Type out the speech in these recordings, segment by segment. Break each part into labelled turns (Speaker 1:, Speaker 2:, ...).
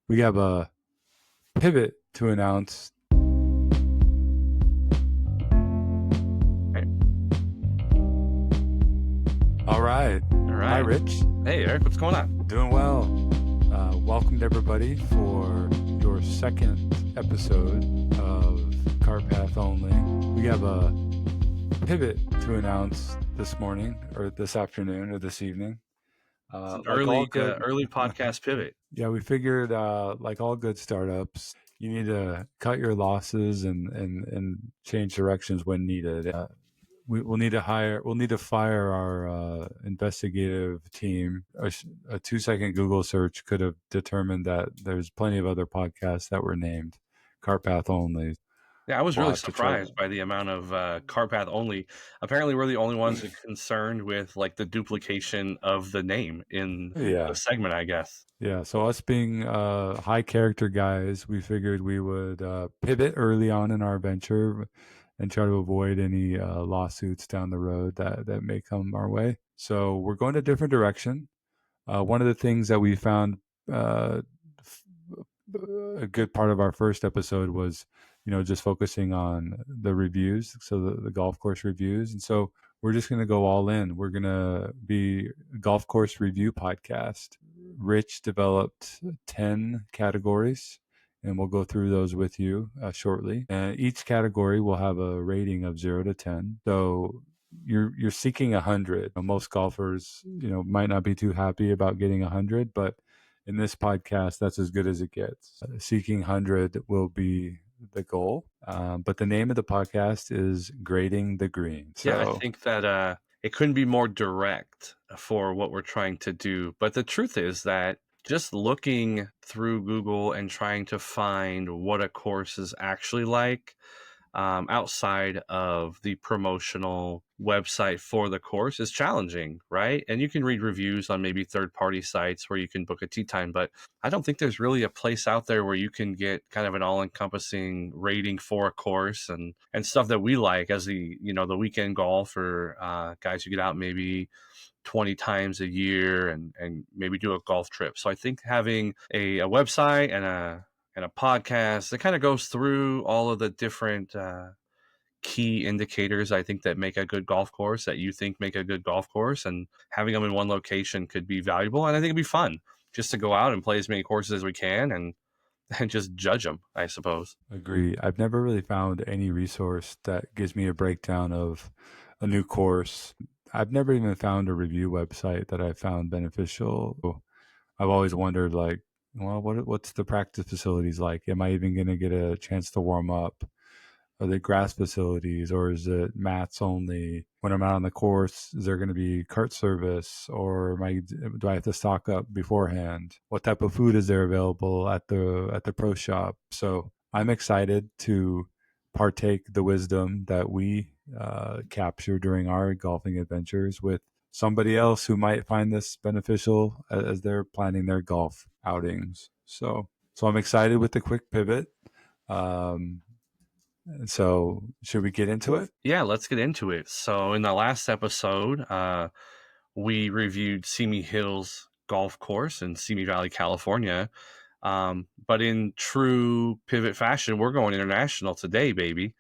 Speaker 1: We have a pivot to announce. All right. Hi, Rich.
Speaker 2: Hey, Eric. What's going on?
Speaker 1: Doing well. Welcome to everybody for your second episode of Car Path Only. We have a pivot to announce this morning, or this afternoon, or this evening.
Speaker 2: It's an
Speaker 1: Like
Speaker 2: early podcast pivot.
Speaker 1: Yeah, we figured, like all good startups, you need to cut your losses and change directions when needed. We'll need to fire our investigative team. A 2-second Google search could have determined that there's plenty of other podcasts that were named CarPath Only.
Speaker 2: Yeah, I was really surprised by the amount of car path only. Apparently, we're the only ones concerned with like the duplication of the name in the segment, I guess.
Speaker 1: Yeah, so us being high character guys, we figured we would pivot early on in our venture and try to avoid any lawsuits down the road that may come our way. So we're going a different direction. One of the things that we found a good part of our first episode was, just focusing on the reviews, so the golf course reviews. And so we're just going to go all in. We're going to be a golf course review podcast. Rich developed 10 categories, and we'll go through those with you shortly. And each category will have a rating of 0 to 10. So you're seeking 100. Most golfers, might not be too happy about getting 100, but in this podcast, that's as good as it gets. Seeking 100 will be the goal. But the name of the podcast is Grading the Green.
Speaker 2: Yeah, I think that it couldn't be more direct for what we're trying to do. But the truth is that just looking through Google and trying to find what a course is actually like, outside of the promotional website for the course is challenging, right? And you can read reviews on maybe third-party sites where you can book a tee time, but I don't think there's really a place out there where you can get kind of an all-encompassing rating for a course and stuff that we like as the weekend golf or guys who get out maybe 20 times a year and maybe do a golf trip. So I think having a website and a podcast that kind of goes through all of the different key indicators I think that make a good golf course, that you think make a good golf course, and having them in one location could be valuable. And I think it'd be fun just to go out and play as many courses as we can and just judge them, I suppose.
Speaker 1: Agree. I've never really found any resource that gives me a breakdown of a new course. I've never even found a review website that I found beneficial. I've always wondered, like, well, what's the practice facilities like? Am I even going to get a chance to warm up? Are they grass facilities, or is it mats only? When I'm out on the course, is there going to be cart service, or do I have to stock up beforehand? What type of food is there available at the pro shop? So I'm excited to partake the wisdom that we capture during our golfing adventures with somebody else who might find this beneficial as they're planning their golf outings. So I'm excited with the quick pivot. So should we get into it?
Speaker 2: Yeah, let's get into it. So in the last episode, we reviewed Simi Hills Golf Course in Simi Valley, California. But in true pivot fashion, we're going international today, baby.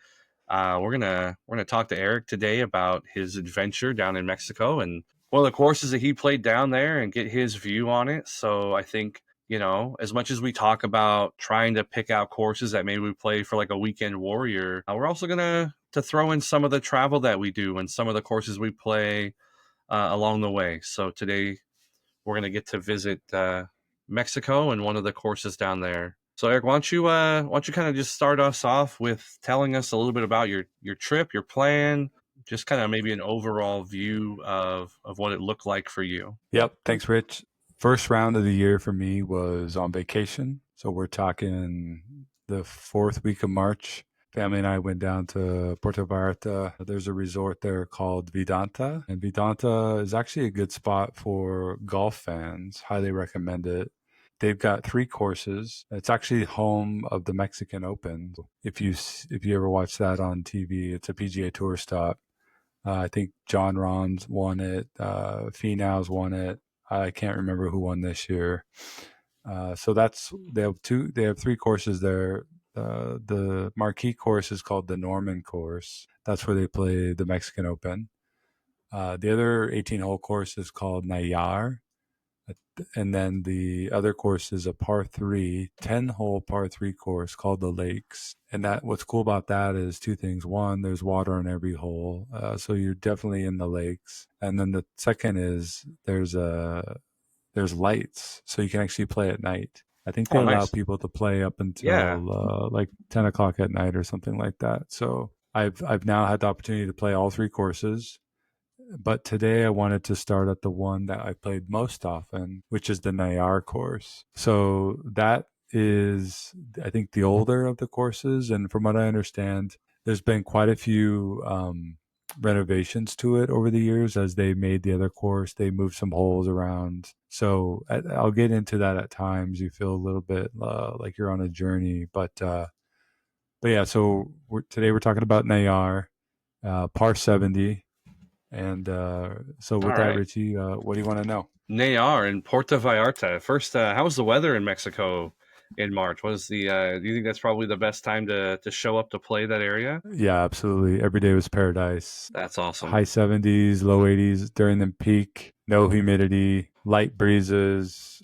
Speaker 2: We're gonna talk to Eric today about his adventure down in Mexico and one of the courses that he played down there and get his view on it. So I think, as much as we talk about trying to pick out courses that maybe we play for like a weekend warrior, we're also gonna throw in some of the travel that we do and some of the courses we play along the way. So today we're gonna get to visit Mexico and one of the courses down there. So Eric, why don't you kind of just start us off with telling us a little bit about your trip, your plan, just kind of maybe an overall view of what it looked like for you.
Speaker 1: Yep. Thanks, Rich. First round of the year for me was on vacation. So we're talking the 4th week of March. Family and I went down to Puerto Vallarta. There's a resort there called Villarta, and Villarta is actually a good spot for golf fans. Highly recommend it. They've got 3 courses. It's actually home of the Mexican Open. If you ever watch that on TV, it's a PGA Tour stop. I think John Rahm's won it. Finau's won it. I can't remember who won this year. So that's they have two. They have three courses there. The marquee course is called the Norman course. That's where they play the Mexican Open. The other 18-hole course is called Neyar, and then the other course is a par three, 10-hole par three course called the Lakes. And that what's cool about that is two things. One, there's water on every hole, so you're definitely in the lakes. And then the second is there's lights, so you can actually play at night. I think they
Speaker 2: Oh,
Speaker 1: allow
Speaker 2: nice.
Speaker 1: people to play up
Speaker 2: Yeah.
Speaker 1: until like 10 o'clock at night or something like that. So I've now had the opportunity to play all three courses, but today I wanted to start at the one that I played most often, which is the Nayar course. So that is, I think, the older of the courses. And from what I understand, there's been quite a few renovations to it over the years as they made the other course. They moved some holes around. So I'll get into that at times. You feel a little bit like you're on a journey. But yeah, so today we're talking about Nayar, par 70. And so
Speaker 2: All
Speaker 1: with that,
Speaker 2: right.
Speaker 1: Richie, what do you want to know?
Speaker 2: Neyar in Puerto Vallarta. First, how's the weather in Mexico in March? Was the do you think that's probably the best time to show up to play that area?
Speaker 1: Yeah, absolutely. Every day was paradise.
Speaker 2: That's awesome.
Speaker 1: High 70s, low 80s during the peak, no humidity, light breezes,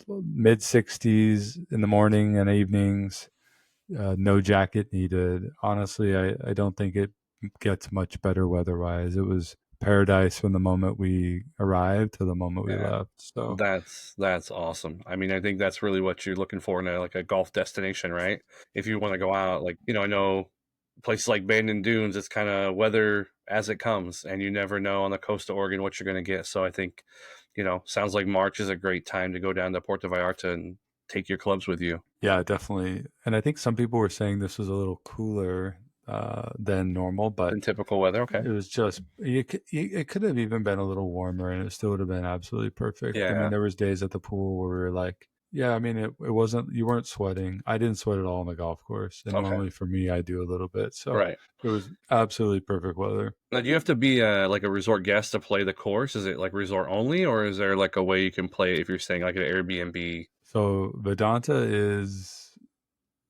Speaker 1: mid 60s in the morning and evenings, no jacket needed. Honestly, I don't think it gets much better weather wise. It was paradise from the moment we arrived to the moment we
Speaker 2: Yeah.
Speaker 1: left. So,
Speaker 2: That's awesome. I mean, I think that's really what you're looking for in like a golf destination, right? If you want to go out, like, I know places like Bandon Dunes, it's kind of weather as it comes, and you never know on the coast of Oregon what you're going to get. So I think, sounds like March is a great time to go down to Puerto Vallarta and take your clubs with you.
Speaker 1: yeah, definitely. And I think some people were saying this was a little cooler than normal, but
Speaker 2: In typical weather, okay.
Speaker 1: it was just it could have even been a little warmer, and it still would have been absolutely perfect. I mean,
Speaker 2: Yeah.
Speaker 1: there was days at the pool where we were like, yeah, I mean, it wasn't you weren't sweating. I didn't sweat at all on the golf course, and
Speaker 2: Okay.
Speaker 1: normally for me, I do a little bit. So
Speaker 2: Right.
Speaker 1: it was absolutely perfect weather.
Speaker 2: Now, do you have to be like a resort guest to play the course? Is it like resort only, or is there like a way you can play if you're staying like at an Airbnb?
Speaker 1: So Vedanta is,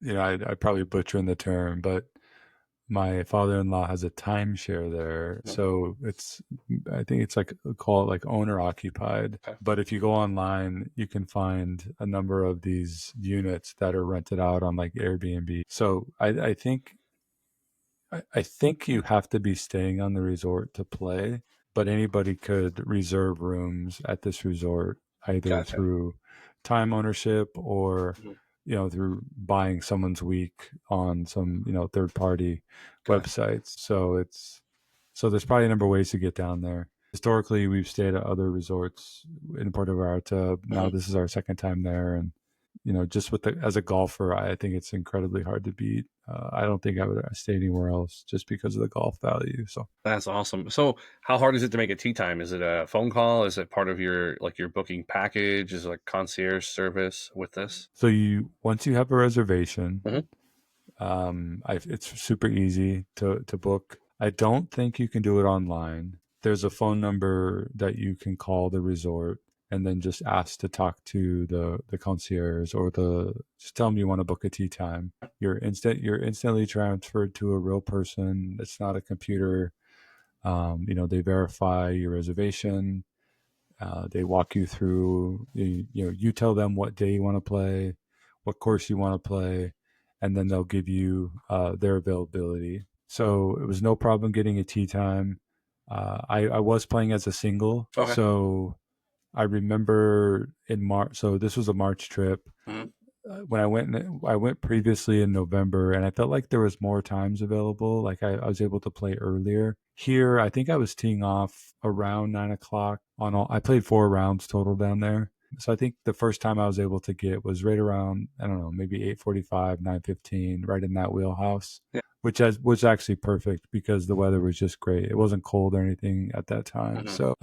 Speaker 1: I probably butchering the term, but my father-in-law has a timeshare there,
Speaker 2: Mhm.
Speaker 1: so I think it's like call it like owner occupied.
Speaker 2: Okay.
Speaker 1: But if you go online, you can find a number of these units that are rented out on like Airbnb. So I think you have to be staying on the resort to play, but anybody could reserve rooms at this resort either
Speaker 2: Gotcha.
Speaker 1: through time ownership or
Speaker 2: Mhm.
Speaker 1: through buying someone's week on some third party
Speaker 2: Gotcha.
Speaker 1: websites. So there's probably a number of ways to get down there. Historically, we've stayed at other resorts in Puerto Vallarta. Now
Speaker 2: Mhm.
Speaker 1: this is our second time there, and just as a golfer, I think it's incredibly hard to beat. I don't think I would stay anywhere else just because of the golf value. So,
Speaker 2: That's awesome. So, how hard is it to make a tea time? Is it a phone call? Is it part of your booking package? Is it like concierge service with this?
Speaker 1: so you once you have a reservation,
Speaker 2: Hmm.
Speaker 1: it's super easy to book. I don't think you can do it online. There's a phone number that you can call the resort and then just ask to talk to the concierge or just tell them you want to book a tea time. You're instantly transferred to a real person. It's not a computer. They verify your reservation. They walk you through. You tell them what day you want to play, what course you want to play, and then they'll give you their availability. So it was no problem getting a tee time. I was playing as a single,
Speaker 2: Okay.
Speaker 1: so I remember in March. So this was a March trip.
Speaker 2: Hmm.
Speaker 1: When I went previously in November, and I felt like there was more times available. Like I was able to play earlier. Here, I think I was teeing off around 9 o'clock on all. I played 4 rounds total down there. So I think the first time I was able to get was right around, I don't know, maybe 8:45, 9:15, right in that wheelhouse,
Speaker 2: Yeah.
Speaker 1: was actually perfect because the weather was just great. It wasn't cold or anything at that time.
Speaker 2: Hmm.
Speaker 1: So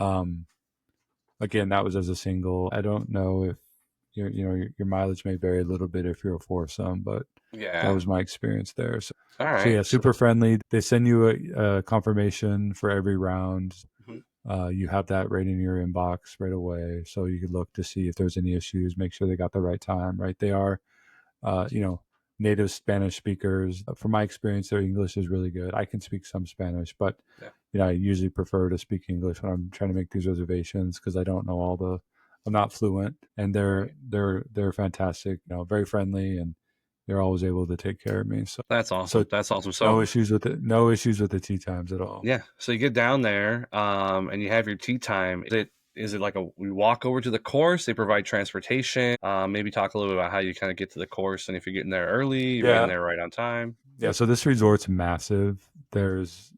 Speaker 1: again, that was as a single. I don't know if your mileage may vary a little bit if you're a foursome, but that
Speaker 2: Yeah.
Speaker 1: was my experience there. So
Speaker 2: All right.
Speaker 1: yeah, super friendly. They send you a confirmation for every round. You have that right in your inbox right away, so you could look to see if there's any issues. Make sure they got the right time. Right, they are you know, native Spanish speakers. From my experience, their English is really good. I can speak some Spanish, but
Speaker 2: Yeah.
Speaker 1: I usually prefer to speak English when I'm trying to make these reservations because I don't know all the. I'm not fluent, and they're
Speaker 2: Right.
Speaker 1: they're they're fantastic. Very friendly, and they're always able to take care of me. So
Speaker 2: That's
Speaker 1: so
Speaker 2: awesome. That's awesome.
Speaker 1: no
Speaker 2: So
Speaker 1: issues with it. No issues with the tea times at all.
Speaker 2: yeah, so you get down there, and you have your tea time. Is it like a we walk over to the course? They provide transportation. Maybe talk a little bit about how you kind of get to the course, and if you're getting there early, you're getting
Speaker 1: Yeah,
Speaker 2: there right on time.
Speaker 1: yeah. So this resort's massive. There's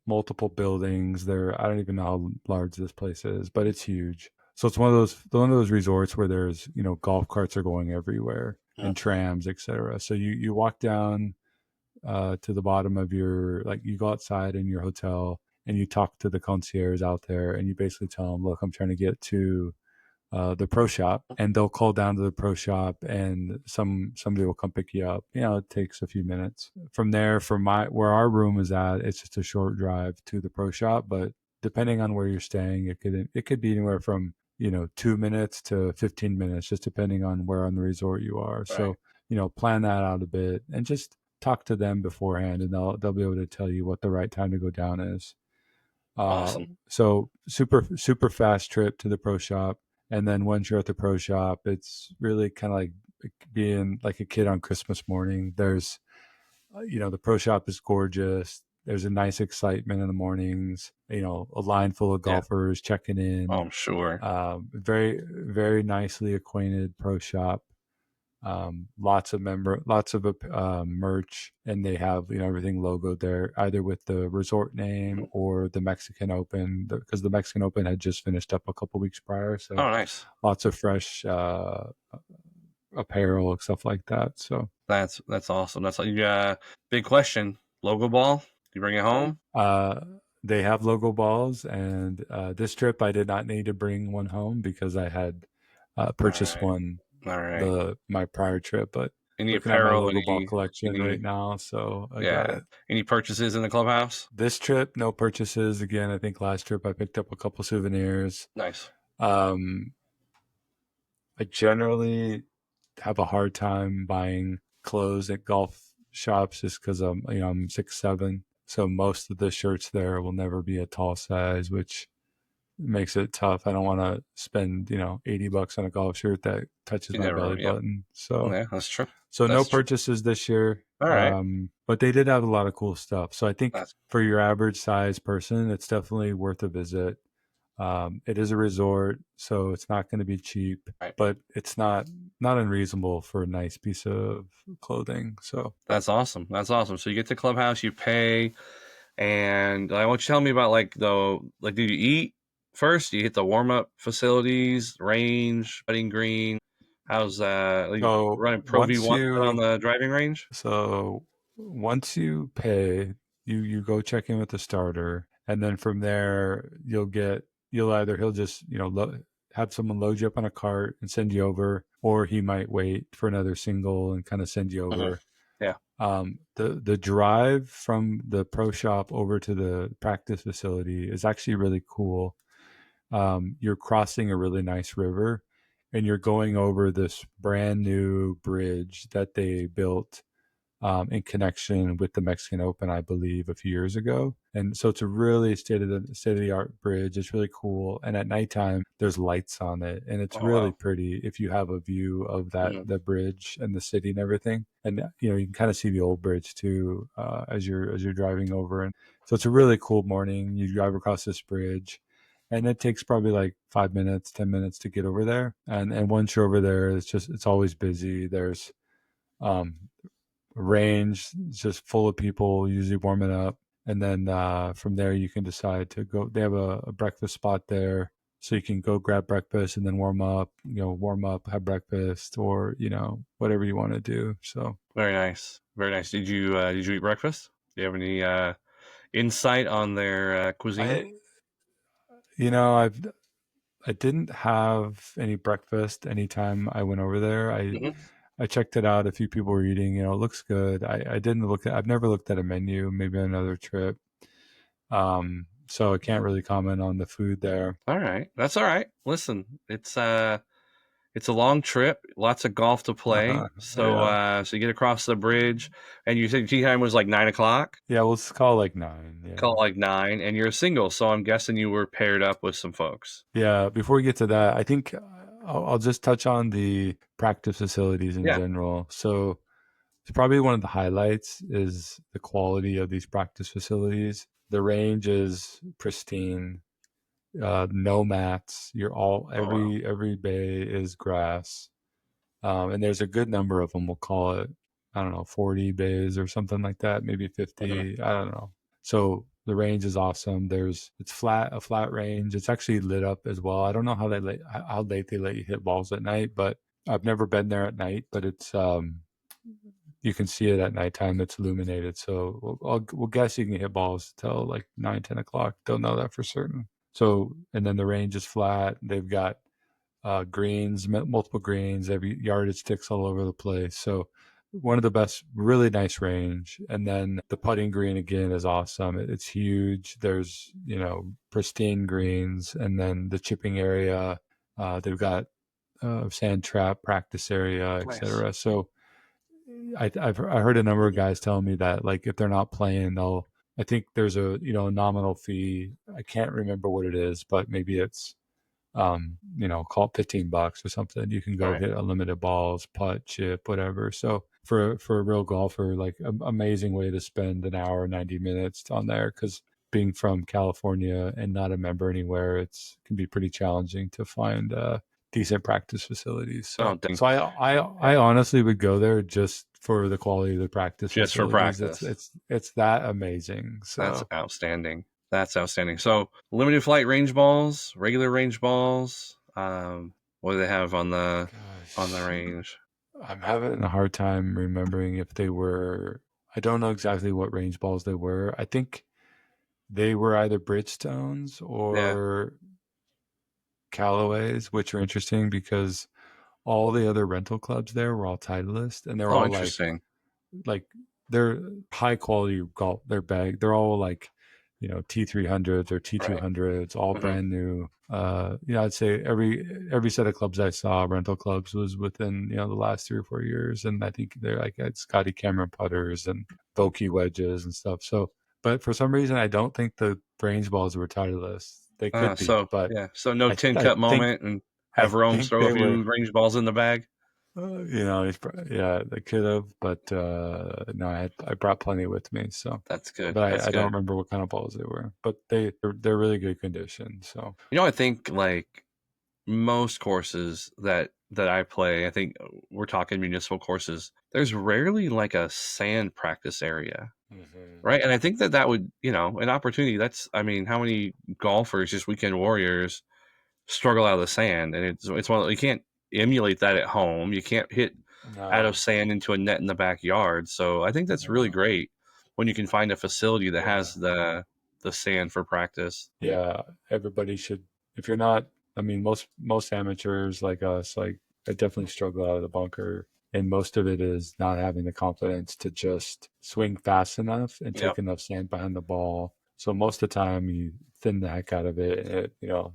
Speaker 1: multiple buildings. There, I don't even know how large this place is, but it's huge. So it's one of those resorts where there's golf carts are going everywhere
Speaker 2: Mhm.
Speaker 1: and trams, etc. So you walk down to the bottom of your like you go outside in your hotel and you talk to the concierge out there and you basically tell them, look, I'm trying to get to the pro shop, and they'll call down to the pro shop and somebody will come pick you up. It takes a few minutes. From there, from my where our room is at, it's just a short drive to the pro shop, but depending on where you're staying, it could be anywhere from 2 minutes to 15 minutes, just depending on where on the resort you are.
Speaker 2: Right.
Speaker 1: So plan that out a bit and just talk to them beforehand, and they'll be able to tell you what the right time to go down is.
Speaker 2: Awesome.
Speaker 1: So super super fast trip to the pro shop, and then once you're at the pro shop, it's really kind of like being like a kid on Christmas morning. There's the pro shop is gorgeous. There's a nice excitement in the mornings. A line full of
Speaker 2: Yeah.
Speaker 1: golfers checking
Speaker 2: Oh,
Speaker 1: in.
Speaker 2: I'm sure.
Speaker 1: Very very nicely acquainted pro shop. Lots of merch, and they have everything logoed there, either with the resort name
Speaker 2: Mhm.
Speaker 1: or the Mexican Open, because the Mexican Open had just finished up a couple weeks prior. So
Speaker 2: Oh, nice.
Speaker 1: lots of fresh apparel and stuff like that. So
Speaker 2: That's awesome. That's like big question. Logo ball. You bring it home.
Speaker 1: uh, they have logo balls, and this trip I did not need to bring one home because I had
Speaker 2: All
Speaker 1: purchased
Speaker 2: right.
Speaker 1: one
Speaker 2: All right.
Speaker 1: my prior trip, but
Speaker 2: Any
Speaker 1: looking at my
Speaker 2: apparel?
Speaker 1: logo ball collection right
Speaker 2: Any?
Speaker 1: now, so I got
Speaker 2: Yeah.
Speaker 1: it.
Speaker 2: Any purchases in the clubhouse?
Speaker 1: This trip, no purchases. Again, I think last trip I picked up a couple souvenirs.
Speaker 2: Nice.
Speaker 1: Um, I generally have a hard time buying clothes at golf shops just because I'm 6'7", so most of the shirts there will never be a tall size, which makes it tough. I don't want to spend $80 on a golf shirt that touches
Speaker 2: You
Speaker 1: my
Speaker 2: never.
Speaker 1: belly
Speaker 2: Yep.
Speaker 1: button. So
Speaker 2: Yeah, that's true.
Speaker 1: no
Speaker 2: That's true.
Speaker 1: purchases this year,
Speaker 2: All right.
Speaker 1: but they did have a lot of cool stuff. So I think
Speaker 2: That's
Speaker 1: for your average size person, it's definitely worth a visit. It is a resort, so it's not going to be cheap,
Speaker 2: right.
Speaker 1: but it's not unreasonable for a nice piece of clothing. So
Speaker 2: That's awesome. That's awesome. So you get to clubhouse, you pay, and I want you to tell me about like do you eat first? Do you hit the warm up facilities, range, putting green? How's like
Speaker 1: so
Speaker 2: running Pro V
Speaker 1: once
Speaker 2: one on
Speaker 1: you
Speaker 2: the driving range?
Speaker 1: so once you pay, you go check in with the starter, and then from there he'll just have someone load you up on a cart and send you over, or he might wait for another single and kind of send you
Speaker 2: Hmm.
Speaker 1: over.
Speaker 2: Yeah.
Speaker 1: The drive from the pro shop over to the practice facility is actually really cool. You're crossing a really nice river, and you're going over this brand new bridge that they built in connection with the Mexican Open, I believe, a few years ago. And so it's a really state of the art bridge. It's really cool. And at nighttime, there's lights on it, and it's
Speaker 2: Oh
Speaker 1: really
Speaker 2: wow.
Speaker 1: pretty if you have a view of
Speaker 2: Hmm.
Speaker 1: the bridge and the city and everything. And you can kind of see the old bridge too as you're driving over. And so it's a really cool morning. You drive across this bridge. And it takes probably like 5 minutes, 10 minutes to get over there. And once you're over there, it's always busy. There's um, range. It's just full of people, usually warming up. And then from there, you can decide to go. They have a breakfast spot there. So you can go grab breakfast and then warm up, have breakfast, or, whatever you want to do. So
Speaker 2: Very nice. Very nice. Did you eat breakfast? Do you have any insight on their cuisine?
Speaker 1: I, you know, I didn't have any breakfast anytime I went over there.
Speaker 2: Hmm.
Speaker 1: I checked it out. A few people were eating. It looks good. I didn't look at. I've never looked at a menu. Maybe another trip. so I can't really comment on the food there.
Speaker 2: All right. That's all right. Listen, it's a long trip, lots of golf to play. So
Speaker 1: Yeah.
Speaker 2: so you get across the bridge and you said tea time was like 9 o'clock?
Speaker 1: Yeah, we'll just call it like 9.
Speaker 2: Call
Speaker 1: Yeah.
Speaker 2: it like 9, and you're single, so I'm guessing you were paired up with some folks.
Speaker 1: Yeah, before we get to that, I think I'll just touch on the practice facilities in
Speaker 2: Yeah.
Speaker 1: general. So it's probably one of the highlights is the quality of these practice facilities. The range is pristine, no mats. You're all
Speaker 2: Oh wow.
Speaker 1: every bay is grass, and there's a good number of them. We'll call it, I don't know, 40 bays or something like that, maybe
Speaker 2: Mhm.
Speaker 1: 50. I don't know. So the range is awesome. It's flat, a flat range. It's actually lit up as well. I don't know how late they let you hit balls at night, but I've never been there at night. But it's you can see it at nighttime. It's illuminated, so we'll guess you can hit balls till like 9, 10 o'clock. Don't know that for certain. So and then the range is flat. They've got greens, multiple greens, every yardage sticks all over the place. So one of the best, really nice range. And then the putting green again is awesome. It's huge. There's pristine greens, and then the chipping area. They've got sand trap practice area,
Speaker 2: Nice.
Speaker 1: etc. So I heard a number of guys telling me that like if they're not playing, they'll. I think there's a nominal fee. I can't remember what it is, but maybe it's call it $15 or something. You can
Speaker 2: All
Speaker 1: go
Speaker 2: right.
Speaker 1: hit unlimited balls, putt, chip, whatever. So for a real golfer, like amazing way to spend an hour, 90 minutes on there. Because being from California and not a member anywhere, it's can be pretty challenging to find decent practice facilities.
Speaker 2: Oh,
Speaker 1: So
Speaker 2: dang.
Speaker 1: so I honestly would go there just for the quality of the practice
Speaker 2: Just for
Speaker 1: facilities.
Speaker 2: practice.
Speaker 1: It's that amazing.
Speaker 2: That's
Speaker 1: So
Speaker 2: outstanding. That's outstanding. So limited flight range balls, regular range balls. What do they have on the
Speaker 1: gosh,
Speaker 2: range?
Speaker 1: I'm having a hard time remembering if they were. I don't know exactly what range balls they were. I think they were either Bridgestones
Speaker 2: Yeah.
Speaker 1: or Callaways, which are interesting because all the other rental clubs there were all Titleist, and they're
Speaker 2: Oh,
Speaker 1: all
Speaker 2: interesting.
Speaker 1: like they're high quality golf. They're bag. They're all like T300s or
Speaker 2: Right.
Speaker 1: T200s, all
Speaker 2: Hmm.
Speaker 1: brand new. I'd say every set of clubs I saw, rental clubs, was within the last 3 or 4 years, and I think they're like had Scotty Cameron putters and Vokey wedges and stuff. So, but for some reason, I don't think the range balls were Titleist. They could be,
Speaker 2: So
Speaker 1: but
Speaker 2: yeah. So no tin
Speaker 1: I
Speaker 2: cup
Speaker 1: think
Speaker 2: moment and
Speaker 1: I
Speaker 2: have Rome
Speaker 1: think
Speaker 2: throw a
Speaker 1: they were.
Speaker 2: few range balls in the bag.
Speaker 1: Yeah, they could have, but no, I brought plenty with me. So,
Speaker 2: That's good.
Speaker 1: but
Speaker 2: That's
Speaker 1: I don't
Speaker 2: good.
Speaker 1: remember what kind of balls they were. But they're really good condition. So,
Speaker 2: I think like most courses that I play, I think we're talking municipal courses. There's rarely like a sand practice area,
Speaker 1: hmm
Speaker 2: right? And I think that would, an opportunity. That's, I mean, how many golfers, just weekend warriors, struggle out of the sand, and it's one you can't emulate that at home. You can't hit out of
Speaker 1: no,
Speaker 2: sand into a net in the backyard. So I think that's really
Speaker 1: no,
Speaker 2: great when you can find a facility that
Speaker 1: yeah,
Speaker 2: has the sand for practice.
Speaker 1: yeah. Everybody should. If you're not, I mean, most amateurs like us, like I definitely struggle out of the bunker, and most of it is not having the confidence to just swing fast enough and take
Speaker 2: Yep.
Speaker 1: enough sand behind the ball. So most of the time, you thin the heck out of it, and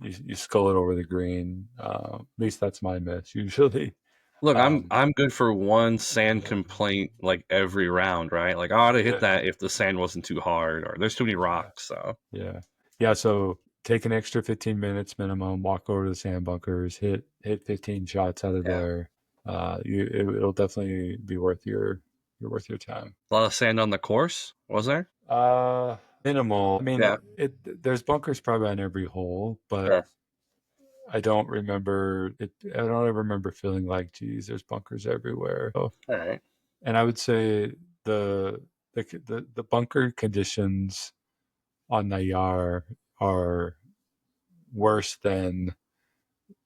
Speaker 1: you skull it over the green. At least that's my miss usually.
Speaker 2: Look, I'm
Speaker 1: Um,
Speaker 2: I'm good for one sand
Speaker 1: yeah,
Speaker 2: complaint like every round, right? Like, oh, I ought to hit
Speaker 1: yeah,
Speaker 2: that if the sand wasn't too hard or there's too many
Speaker 1: yeah,
Speaker 2: rocks. So
Speaker 1: yeah, yeah. So take an extra 15 minutes minimum. Walk over to the sand bunkers. Hit 15 shots out of
Speaker 2: yeah,
Speaker 1: there. It'll definitely be worth your time.
Speaker 2: a lot of sand on the course, was there?
Speaker 1: Minimal. I mean,
Speaker 2: Yeah,
Speaker 1: there's bunkers probably on every hole, but
Speaker 2: sure.
Speaker 1: I don't remember it. I don't ever remember feeling like, geez, there's bunkers everywhere. So,
Speaker 2: All right.
Speaker 1: and I would say the bunker conditions on Neyar are worse than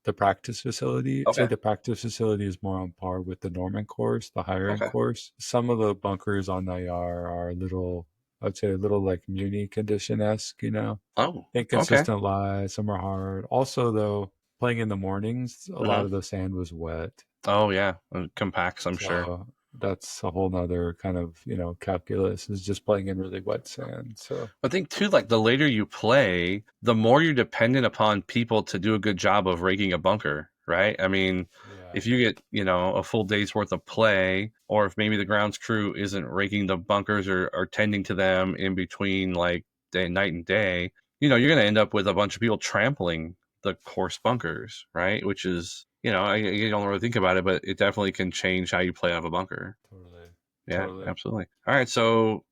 Speaker 1: the practice facility. I'd say
Speaker 2: Okay.
Speaker 1: the practice facility is more on par with the Norman course, the higher end
Speaker 2: Okay.
Speaker 1: course. Some of the bunkers on Nayar are a little, I'd say a little like Muni condition esque.
Speaker 2: Oh, okay.
Speaker 1: Inconsistent lies, some are hard. Also, though, playing in the mornings, a lot
Speaker 2: Hmm.
Speaker 1: of the sand was wet.
Speaker 2: Oh yeah, and compacts, I'm sure.
Speaker 1: So that's a whole nother kind of, calculus, is just playing in really wet sand. So
Speaker 2: I think too, like the later you play, the more you're dependent upon people to do a good job of raking a bunker, right? I mean,
Speaker 1: yeah,
Speaker 2: if you get, a full day's worth of play, or if maybe the grounds crew isn't raking the bunkers or tending to them in between like night and day, you're going to end up with a bunch of people trampling the course bunkers, right? Which is, you don't really think about it, but it definitely can change how you play out of a bunker.
Speaker 1: totally,
Speaker 2: Yeah,
Speaker 1: totally,
Speaker 2: absolutely. All right, so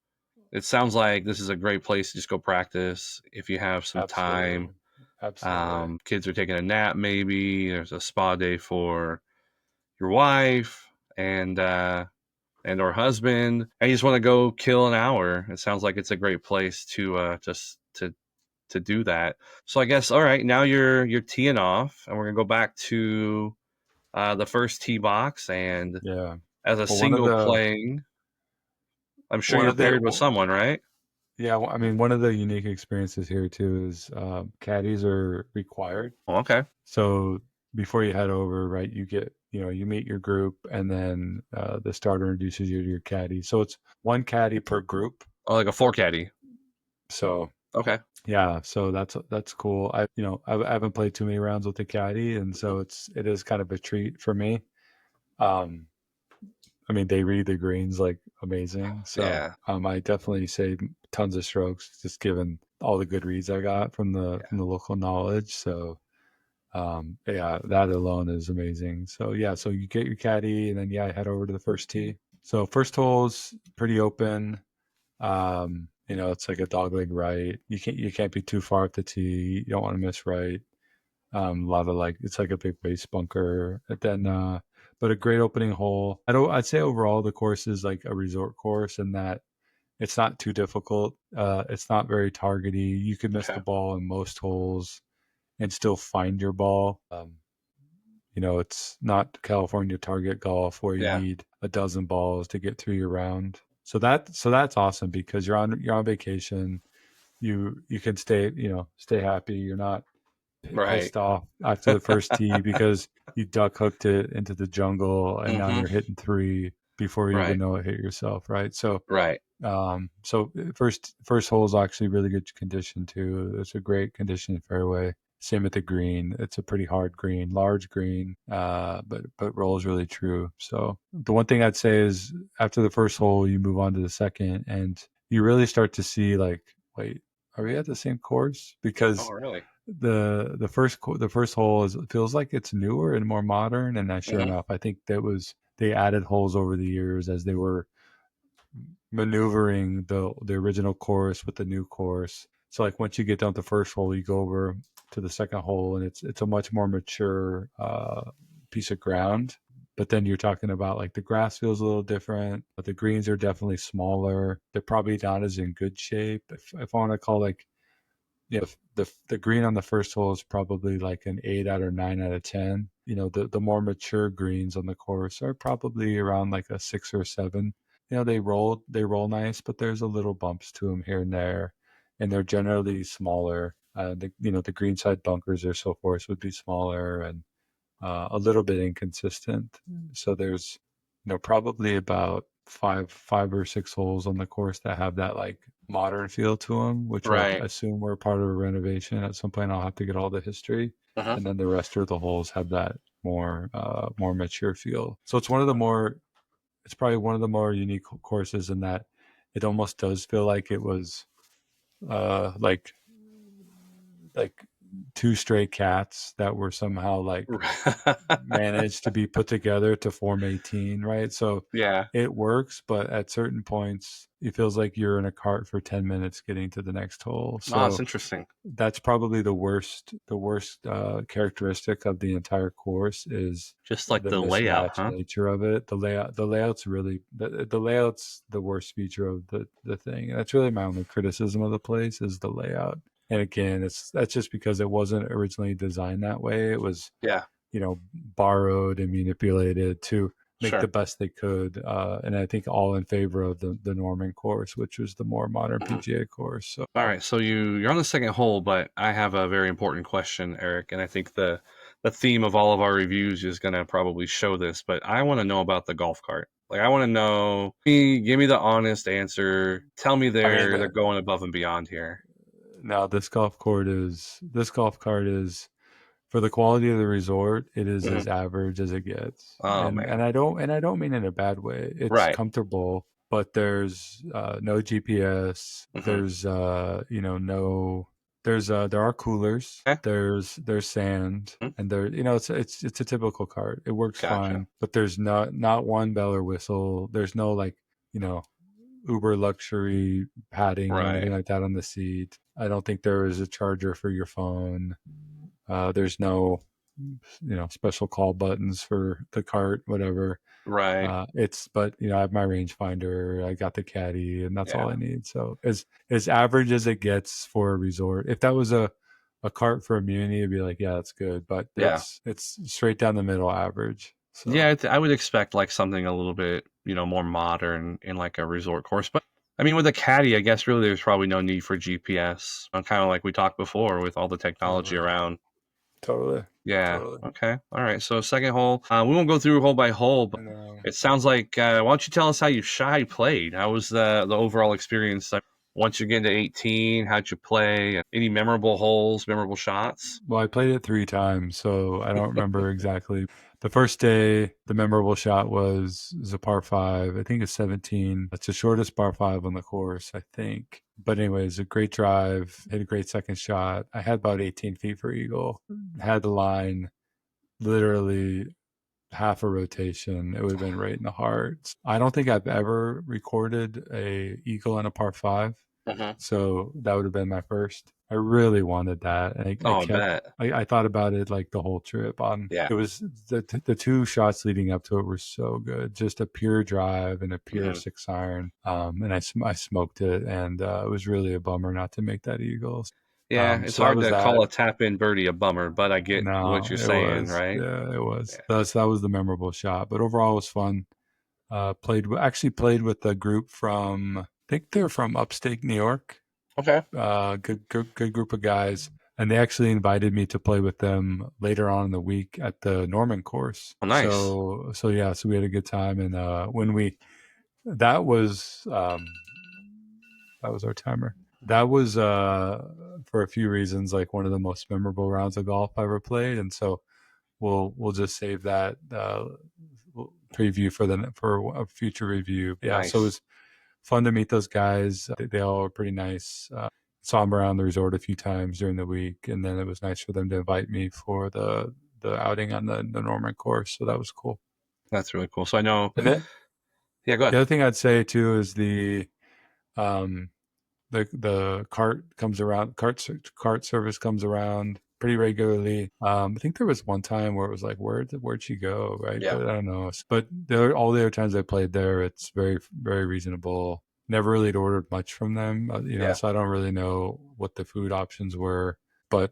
Speaker 2: it sounds like this is a great place to just go practice if you have some
Speaker 1: absolutely,
Speaker 2: time.
Speaker 1: absolutely.
Speaker 2: Kids are taking a nap, maybe. There's a spa day for your wife and or husband, and you just want to go kill an hour. It sounds like it's a great place to just to do that. So I guess all right, now you're teeing off, and we're gonna go back to the first tee box, and
Speaker 1: Yeah.
Speaker 2: as a
Speaker 1: Well, one of
Speaker 2: single
Speaker 1: the
Speaker 2: playing, I'm sure
Speaker 1: one
Speaker 2: you're
Speaker 1: of the
Speaker 2: paired with someone, right?
Speaker 1: yeah, well, I mean, one of the unique experiences here too is caddies are required.
Speaker 2: Oh, okay.
Speaker 1: So before you head over, right, you meet your group, and then the starter introduces you to your caddy. So it's one caddy per group.
Speaker 2: Oh, like a four caddy.
Speaker 1: So
Speaker 2: Okay.
Speaker 1: yeah, so that's cool. I haven't played too many rounds with the caddy, and
Speaker 2: Mhm.
Speaker 1: so it is kind of a treat for me. Um, I mean, they read the greens like amazing. So
Speaker 2: Yeah.
Speaker 1: I definitely saved tons of strokes just given all the good reads I got from the
Speaker 2: Yeah.
Speaker 1: from the local knowledge. So yeah, that alone is amazing. So yeah, so you get your caddy, and then yeah, I head over to the first tee. So first hole's pretty open. It's like a dogleg right. You can't be too far up the tee. You don't want to miss right. A lot of like it's like a big base bunker. And then but a great opening hole. I'd say overall the course is like a resort course in that it's not too difficult. It's not very targety. You could miss the
Speaker 2: Okay.
Speaker 1: ball in most holes and still find your ball. It's not California target golf where you
Speaker 2: Yeah.
Speaker 1: need a dozen balls to get through your round. So that's awesome because you're on vacation. You can stay happy. You're not
Speaker 2: Right.
Speaker 1: pissed off after the first tee because you duck hooked it into the jungle and now
Speaker 2: Mm-hmm.
Speaker 1: you're hitting three before you even
Speaker 2: Right.
Speaker 1: know it hit yourself, right? So
Speaker 2: Right.
Speaker 1: first hole is actually really good condition too. It's a great condition fairway. Same with the green. It's a pretty hard green, large green, but rolls really true. So the one thing I'd say is after the first hole, you move on to the second, and you really start to see like, wait, are we at the same course?
Speaker 2: Oh,
Speaker 1: Because
Speaker 2: really?
Speaker 1: the first hole feels like it's newer and more modern, and sure
Speaker 2: Mm-hmm.
Speaker 1: enough, I think they added holes over the years as they were maneuvering the original course with the new course. So like once you get down to the first hole, you go over to the second hole, and it's a much more mature piece of ground. But then you're talking about like the grass feels a little different, but the greens are definitely smaller. They're probably not as in good shape. If I want to call like the green on the first hole is probably like an 8 out of 9 out of 10. The more mature greens on the course are probably around like a 6 or 7. They roll nice, but there's a little bumps to them here and there, and they're generally smaller. The greenside bunkers or so forth would be smaller and a little bit inconsistent. So there's, probably about five or six holes on the course that have that like modern feel to them, which I
Speaker 2: Right.
Speaker 1: assume were part of a renovation. At some point, I'll have to get all the history,
Speaker 2: Uh-huh.
Speaker 1: and then the rest of the holes have that more mature feel. So it's probably one of the more unique courses in that it almost does feel like it was like two stray cats that were somehow like managed to be put together to form 18, right? So
Speaker 2: Yeah.
Speaker 1: it works, but at certain points, it feels like you're in a cart for 10 minutes getting to the next hole.
Speaker 2: Oh, that's
Speaker 1: So
Speaker 2: interesting.
Speaker 1: that's probably the worst characteristic of the entire course is
Speaker 2: Just like
Speaker 1: the
Speaker 2: the layout,
Speaker 1: mismatched
Speaker 2: huh?
Speaker 1: nature of it. The layout's really the layout's the worst feature of the thing. And that's really my only criticism of the place is the layout. And again, that's just because it wasn't originally designed that way. It was
Speaker 2: Yeah.
Speaker 1: borrowed and manipulated to make the
Speaker 2: Sure.
Speaker 1: best they could. And I think all in favor of the Norman course, which was the more modern
Speaker 2: Mhm.
Speaker 1: PGA course. So
Speaker 2: All right. So you're on the second hole, but I have a very important question, Eric, and I think the theme of all of our reviews is going to probably show this, but I want to know about the golf cart. Like I want to know. Give me the honest answer. Tell me
Speaker 1: I mean,
Speaker 2: they're going above and beyond here.
Speaker 1: now this golf cart is for the quality of the resort, it is
Speaker 2: Hmm.
Speaker 1: as average as it gets.
Speaker 2: Oh
Speaker 1: And
Speaker 2: man.
Speaker 1: I don't mean in a bad way. It's
Speaker 2: Right.
Speaker 1: comfortable, but there's no GPS.
Speaker 2: Hmm.
Speaker 1: There's no there are coolers.
Speaker 2: Okay.
Speaker 1: There's sand,
Speaker 2: Mhm.
Speaker 1: and there it's a typical cart. It works
Speaker 2: Gotcha.
Speaker 1: fine, but there's not one bell or whistle. There's no like, you know, uber luxury padding or
Speaker 2: Right.
Speaker 1: anything like that on the seat. I don't think there is a charger for your phone. There's no, special call buttons for the cart, whatever.
Speaker 2: Right.
Speaker 1: But I have my rangefinder, I got the caddy, and that's all
Speaker 2: Yeah.
Speaker 1: I need. So as average as it gets for a resort. If that was a cart for a community, it'd be like, yeah, that's good. But
Speaker 2: Yeah.
Speaker 1: it's straight down the middle average.
Speaker 2: Yeah.
Speaker 1: So
Speaker 2: I would expect like something a little bit, more modern in like a resort course. But I mean, with a caddy, I guess really there's probably no need for GPS. Kind of like we talked before with all the technology
Speaker 1: totally,
Speaker 2: around.
Speaker 1: totally,
Speaker 2: Yeah.
Speaker 1: totally.
Speaker 2: Okay. All right. So second hole, we won't go through hole by hole, but
Speaker 1: And
Speaker 2: it sounds like. Why don't you tell us how you shy played? How was the overall experience? Once you get into 18, how'd you play? Any memorable holes, memorable shots?
Speaker 1: well, I played it 3 times, so I don't remember exactly. The first day, the memorable shot was a par five. I think it's 17. It's the shortest par five on the course, I think. But anyways, a great drive, hit a great second shot. I had about 18 feet for eagle. Had the line literally half a rotation. It would have been right in the heart. I don't think I've ever recorded a eagle on a par five.
Speaker 2: Hmm.
Speaker 1: So that would have been my first. I really wanted that. And
Speaker 2: Oh, I bet.
Speaker 1: I thought about it like the whole trip on,
Speaker 2: Yeah.
Speaker 1: it was the two shots leading up to it were so good. Just a pure drive and a pure
Speaker 2: Hmm.
Speaker 1: 6 iron. And I smoked it, and it was really a bummer not to make that eagles.
Speaker 2: Yeah. It's
Speaker 1: So that
Speaker 2: hard
Speaker 1: was
Speaker 2: to
Speaker 1: that.
Speaker 2: call a tap in birdie a bummer, but I get what
Speaker 1: No,
Speaker 2: you're
Speaker 1: it
Speaker 2: saying,
Speaker 1: was,
Speaker 2: right?
Speaker 1: yeah, it was.
Speaker 2: Yeah.
Speaker 1: That was the memorable shot. But overall, it was fun. Actually played with a group from, I think they're from upstate New York.
Speaker 2: Okay.
Speaker 1: Good group of guys, and they actually invited me to play with them later on in the week at the Norman course.
Speaker 2: Oh, nice.
Speaker 1: So yeah, so we had a good time, and when we that was that was our timer. That was for a few reasons like one of the most memorable rounds of golf I ever played, and so we'll just save that preview for a future review. Yeah, so it
Speaker 2: Nice.
Speaker 1: was fun to meet those guys. They all were pretty nice. Saw them around the resort a few times during the week, and then it was nice for them to invite me for the outing on the Norman course. So that was cool.
Speaker 2: That's really cool. So I know.
Speaker 1: And then
Speaker 2: Yeah, go
Speaker 1: the
Speaker 2: ahead.
Speaker 1: other thing I'd say too is um, the cart service comes around pretty regularly. I think there was one time where it was like, where'd she go, right?
Speaker 2: Yeah.
Speaker 1: But I don't know. But all the other times I played there, it's very very reasonable. Never really ordered much from them,
Speaker 2: Yeah.
Speaker 1: so I don't really know what the food options were. But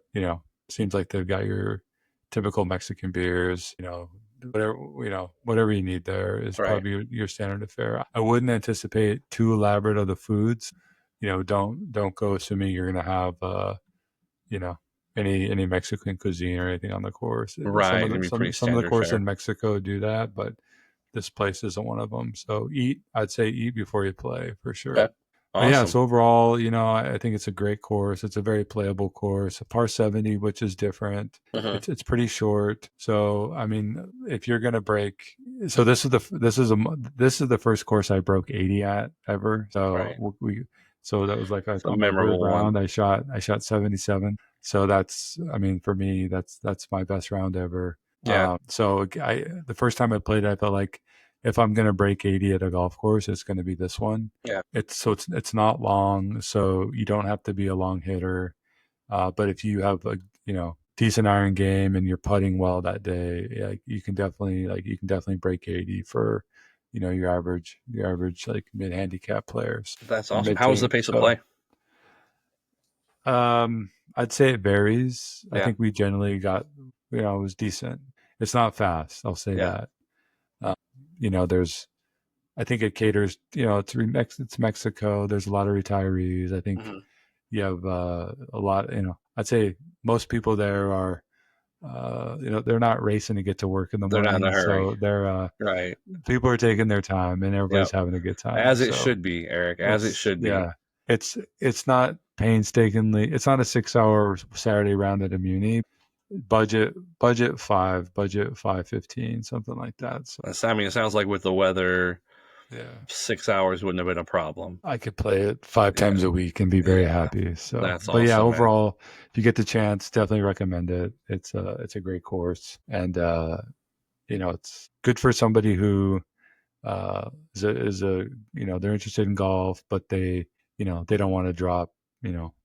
Speaker 1: seems like they've got your typical Mexican beers. Whatever whatever you need there is
Speaker 2: Right.
Speaker 1: probably your standard fare. I wouldn't anticipate too elaborate of the foods. Don't go assuming you're gonna have you know any Mexican cuisine or anything on the course.
Speaker 2: Right. It's gonna be pretty
Speaker 1: Some of the
Speaker 2: standard
Speaker 1: course in
Speaker 2: fare.
Speaker 1: Mexico do that, but this place isn't one of them. So I'd say eat before you play for sure.
Speaker 2: Okay.
Speaker 1: But yeah,
Speaker 2: Awesome.
Speaker 1: so overall, I think it's a great course. It's a very playable course. A par 70, which is different.
Speaker 2: Hmm.
Speaker 1: It's pretty short. So I mean, if you're gonna break, so this is the first course I broke 80 at ever.
Speaker 2: Right.
Speaker 1: So so that was like
Speaker 2: It's a
Speaker 1: on my third
Speaker 2: memorable one.
Speaker 1: round, I shot 77. So I mean, for me, that's my best round ever.
Speaker 2: Yeah.
Speaker 1: The first time I played, I felt like if I'm gonna break 80 at a golf course, it's gonna be this one.
Speaker 2: Yeah.
Speaker 1: It's not long, so you don't have to be a long hitter. But if you have a decent iron game and you're putting well that day, yeah, you can definitely break 80 for your average like mid handicap players
Speaker 2: That's
Speaker 1: or
Speaker 2: awesome.
Speaker 1: mid
Speaker 2: How was the
Speaker 1: team.
Speaker 2: pace of
Speaker 1: So
Speaker 2: play?
Speaker 1: I'd say it varies. I
Speaker 2: Yeah.
Speaker 1: think we generally got it was decent. It's not fast, I'll say
Speaker 2: Yeah.
Speaker 1: that. Uh, there's I think it caters, it's Mexico. There's a lot of retirees. I think
Speaker 2: Hmm.
Speaker 1: you have a lot, I'd say most people there are they're not racing to get to work in the
Speaker 2: They're not in a
Speaker 1: morning,
Speaker 2: hurry.
Speaker 1: so they're
Speaker 2: Right.
Speaker 1: people are taking their time and
Speaker 2: Yep.
Speaker 1: everybody's having a good time.
Speaker 2: As it
Speaker 1: So
Speaker 2: should be, Eric. As it
Speaker 1: it's
Speaker 2: should be.
Speaker 1: yeah, it's not painstakingly. It's not a 6 hour Saturday round at a muni. Budget 515, something like that. So
Speaker 2: I mean, it sounds like with the weather,
Speaker 1: yeah,
Speaker 2: 6 hours wouldn't have been a problem.
Speaker 1: I could play it five
Speaker 2: Yeah.
Speaker 1: times a week and be very
Speaker 2: Yeah.
Speaker 1: happy. So,
Speaker 2: That's
Speaker 1: but yeah,
Speaker 2: awesome, man.
Speaker 1: overall, if you get the chance, definitely recommend it. It's a great course, and it's good for somebody who is a they're interested in golf, but they don't want to drop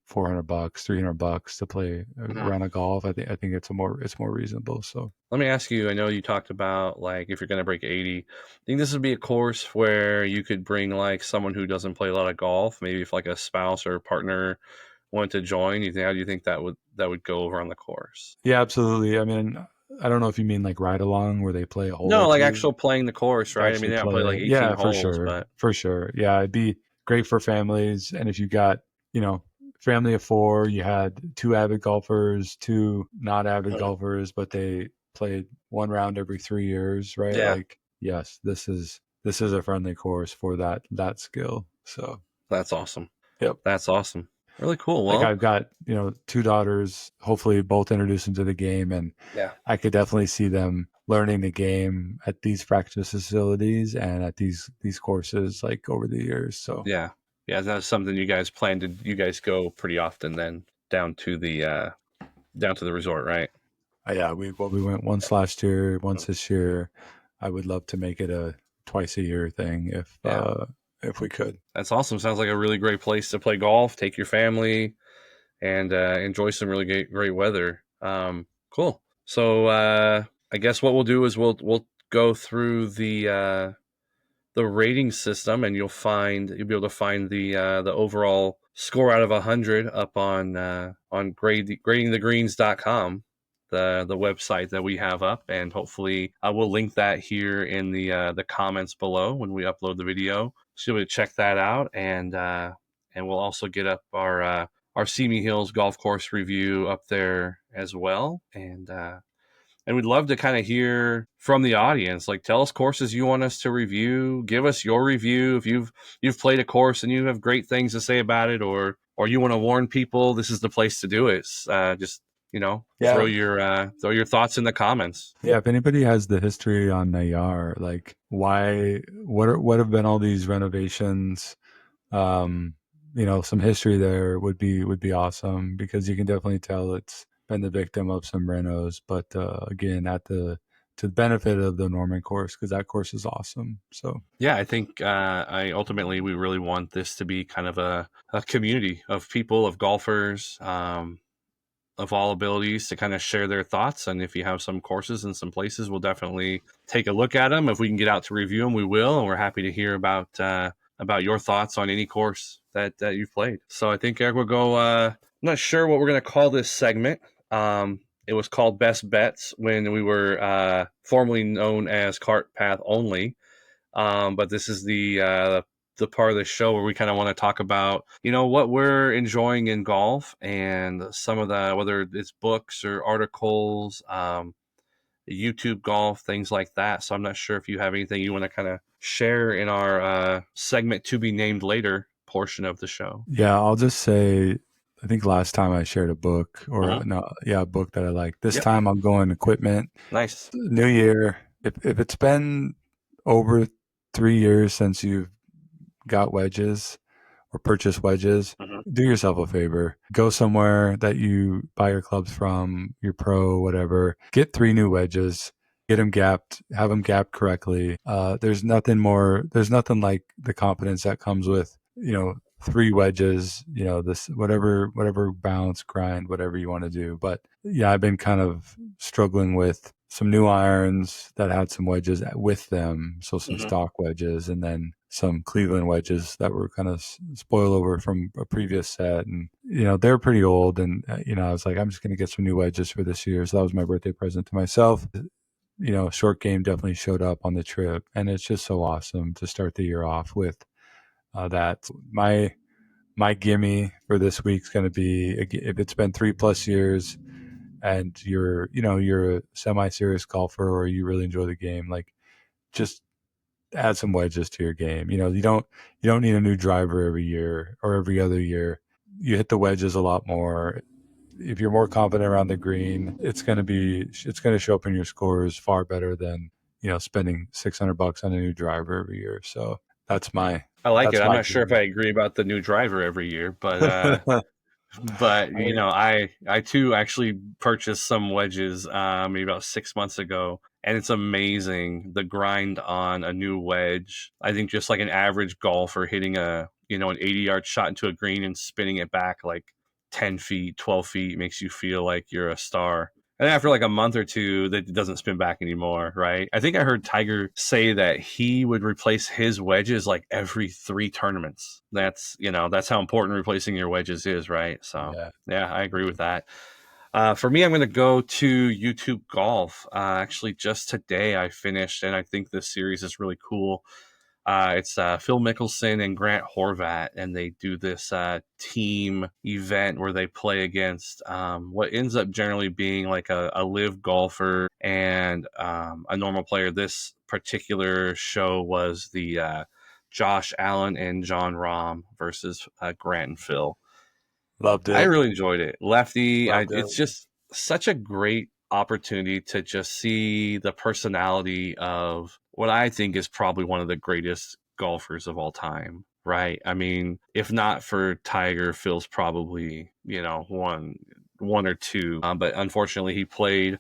Speaker 1: $400, $300 to play a
Speaker 2: Mhm.
Speaker 1: round of golf. I think it's more reasonable. So
Speaker 2: Let me ask you, I know you talked about like if you're going to break 80, I think this would be a course where you could bring like someone who doesn't play a lot of golf, maybe if like a spouse or a partner wanted to join. You think, how do you think that would go over on the course?
Speaker 1: yeah, absolutely. I mean, I don't know if you mean like ride along where they play a hole or
Speaker 2: No, like
Speaker 1: two.
Speaker 2: actual playing the course, right? I mean,
Speaker 1: Actually
Speaker 2: they don't play
Speaker 1: play
Speaker 2: like
Speaker 1: it.
Speaker 2: 18
Speaker 1: Yeah,
Speaker 2: holes, but
Speaker 1: for sure. Yeah, it'd be great for families. And if you got, you know, family of four, you had two avid golfers, two not avid
Speaker 2: Mhm.
Speaker 1: golfers, but they played one round every 3 years, right?
Speaker 2: Yeah,
Speaker 1: Like, yes, this is a friendly course for that skill. So,
Speaker 2: that's awesome.
Speaker 1: yep.
Speaker 2: That's awesome. Really cool.
Speaker 1: Like
Speaker 2: Well,
Speaker 1: I've got, two daughters, hopefully both introduced them to the game, and
Speaker 2: yeah.
Speaker 1: I could definitely see them learning the game at these practice facilities and at these courses like over the years. So
Speaker 2: Yeah. Yeah, that's something you guys plan to you guys go pretty often then down to the resort, right?
Speaker 1: yeah, we went once last year, once this year. I would love to make it a twice a year thing
Speaker 2: Yeah.
Speaker 1: if we could.
Speaker 2: That's awesome. Sounds like a really great place to play golf, take your family and enjoy some really great weather. Cool. So I guess what we'll do is we'll go through the rating system, and you'll be able to find the overall score out of 100 up on gradingthegreens.com, the website that we have up, and hopefully I will link that here in the comments below when we upload the video, so you'll be able to check that out, and we'll also get up our Simi Hills golf course review up there as well, and we'd love to kind of hear from the audience. Like, tell us courses you want us to review. Give us your review if you've played a course and you have great things to say about it, or you want to warn people. This is the place to do it. Just
Speaker 1: Yeah.
Speaker 2: throw your thoughts in the comments.
Speaker 1: Yeah, if anybody has the history on Neyar, like what have been all these renovations? Um, some history there would be awesome because you can definitely tell it's been the victim of some renos, but again, at the to the benefit of the Norman course because that course is awesome. So
Speaker 2: Yeah, I think I ultimately we really want this to be kind of a community of people, of golfers, of all abilities to kind of share their thoughts. And if you have some courses in some places, we'll definitely take a look at them. If we can get out to review them, we will. And we're happy to hear about your thoughts on any course that you've played. So I think Eric will go. I'm not sure what we're going to call this segment. It was called Best Bets when we were formerly known as Cart Path Only. But this is the part of the show where we kind of want to talk about, what we're enjoying in golf and some of the, whether it's books or articles, YouTube golf, things like that. So I'm not sure if you have anything you want to kind of share in our segment to be named later portion of the show.
Speaker 1: yeah, I'll just say I think last time I shared a book or
Speaker 2: Mhm.
Speaker 1: no, yeah, a book that I like. This
Speaker 2: Yep.
Speaker 1: time I'm going equipment.
Speaker 2: Nice.
Speaker 1: New year. If it's been over 3 years since you've got wedges or purchased wedges,
Speaker 2: Hmm.
Speaker 1: do yourself a favor. Go somewhere that you buy your clubs from, your pro, whatever. Get three new wedges. Get them gapped. Have them gapped correctly. There's nothing more. There's nothing like the confidence that comes with three wedges. This whatever bounce, grind, whatever you want to do. But yeah, I've been kind of struggling with some new irons that had some wedges with them, so some
Speaker 2: Hmm.
Speaker 1: stock wedges, and then some Cleveland wedges that were kind of spoilover from a previous set, and they're pretty old, and I was like, I'm just gonna get some new wedges for this year, so that was my birthday present to myself. Short game definitely showed up on the trip, and it's just so awesome to start the year off with that. My gimme for this week's going to be if it's been 3+ years and you're a semi-serious golfer or you really enjoy the game, like just add some wedges to your game. You don't need a new driver every year or every other year. You hit the wedges a lot more. If you're more confident around the green, it's going to show up in your scores far better than, spending $600 on a new driver every year. So
Speaker 2: I like it.
Speaker 1: that's
Speaker 2: I'm
Speaker 1: my
Speaker 2: not sure if
Speaker 1: game.
Speaker 2: I agree about the new driver every year, but
Speaker 1: I mean,
Speaker 2: I too actually purchased some wedges maybe about 6 months ago, and it's amazing the grind on a new wedge. I think just like an average golfer hitting an 80-yard shot into a green and spinning it back like 10 feet, 12 feet makes you feel like you're a star. And after like a month or two, that doesn't spin back anymore, right? I think I heard Tiger say that he would replace his wedges like every 3 tournaments. That's how important replacing your wedges is, right? So
Speaker 1: yeah,
Speaker 2: yeah, I agree with that. For me, I'm going to go to YouTube Golf. Actually, just today I finished, and I think this series is really cool. It's Phil Mickelson and Grant Horvat, and they do this team event where they play against what ends up generally being like a live golfer and a normal player. This particular show was the Josh Allen and John Rahm versus Grant and Phil.
Speaker 1: loved
Speaker 2: I
Speaker 1: it.
Speaker 2: really enjoyed it. Lefty,
Speaker 1: Loved it.
Speaker 2: it's just such a great opportunity to just see the personality of what I think is probably one of the greatest golfers of all time, right? I mean, if not for Tiger, Phil's probably, one or two. But unfortunately, he played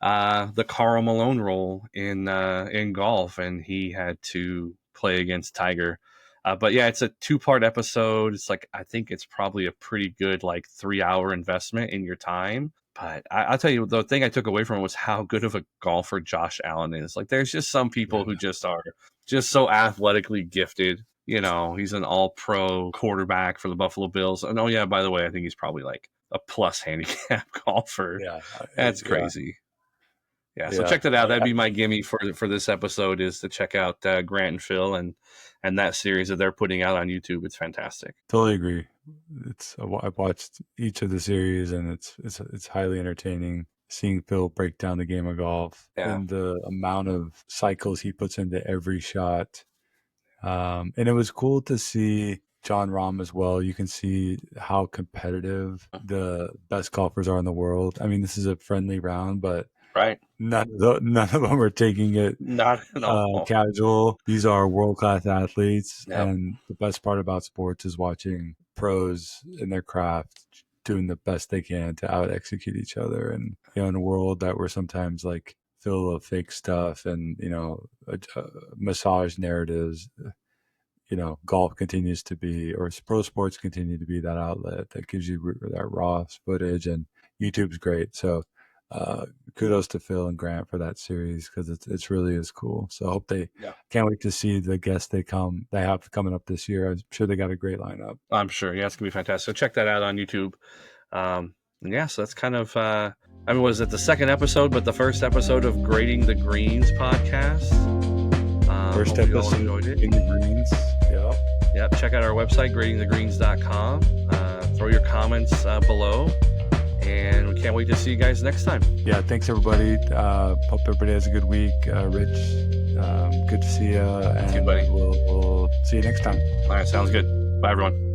Speaker 2: the Karl Malone role in golf, and he had to play against Tiger. But yeah, it's a 2-part episode. It's like I think it's probably a pretty good like 3-hour investment in your time. But I'll tell you, the thing I took away from it was how good of a golfer Josh Allen is. Like, there's just some people who
Speaker 1: Yeah,
Speaker 2: just are just so athletically gifted. He's an all-pro quarterback for the Buffalo Bills. And oh yeah, by the way, I think he's probably like a plus handicap golfer.
Speaker 1: yeah,
Speaker 2: That's
Speaker 1: yeah,
Speaker 2: crazy. Yeah, so
Speaker 1: yeah.
Speaker 2: check that out. That'd be my gimme for this episode is to check out Grant and Phil and that series that they're putting out on YouTube. It's fantastic.
Speaker 1: Totally agree. I've watched each of the series, and it's highly entertaining seeing Phil break down the game of golf
Speaker 2: Yeah,
Speaker 1: and the amount of cycles he puts into every shot. And it was cool to see John Rahm as well. You can see how competitive the best golfers are in the world. I mean, this is a friendly round, but
Speaker 2: right.
Speaker 1: none of them are taking it
Speaker 2: Not at all.
Speaker 1: casual. These are world-class athletes,
Speaker 2: Yep.
Speaker 1: and the best part about sports is watching pros in their craft doing the best they can to out execute each other. And in a world that we're sometimes like full of fake stuff and massage narratives, golf continues to be, or pro sports continue to be that outlet that gives you that raw footage, and YouTube's great. So kudos to Phil and Grant for that series because it's really is cool. So I hope
Speaker 2: Yeah,
Speaker 1: can't wait to see the guests they have coming up this year. I'm sure they got a great lineup.
Speaker 2: I'm sure. Yeah, it's gonna be fantastic. So check that out on YouTube. And yeah, so that's kind of was it the second episode, but the first episode of Grading the Greens podcast.
Speaker 1: First
Speaker 2: Hope you all
Speaker 1: episode
Speaker 2: enjoyed it.
Speaker 1: in the greens. Yeah.
Speaker 2: Yep, check out our website, gradingthegreens.com. Throw your comments below, and we can't wait to see you guys next time.
Speaker 1: Yeah, thanks everybody. Hope everybody has a good week. Rich, good to see you, and
Speaker 2: See you, buddy.
Speaker 1: we'll see you next time.
Speaker 2: All right, sounds good. Bye, everyone.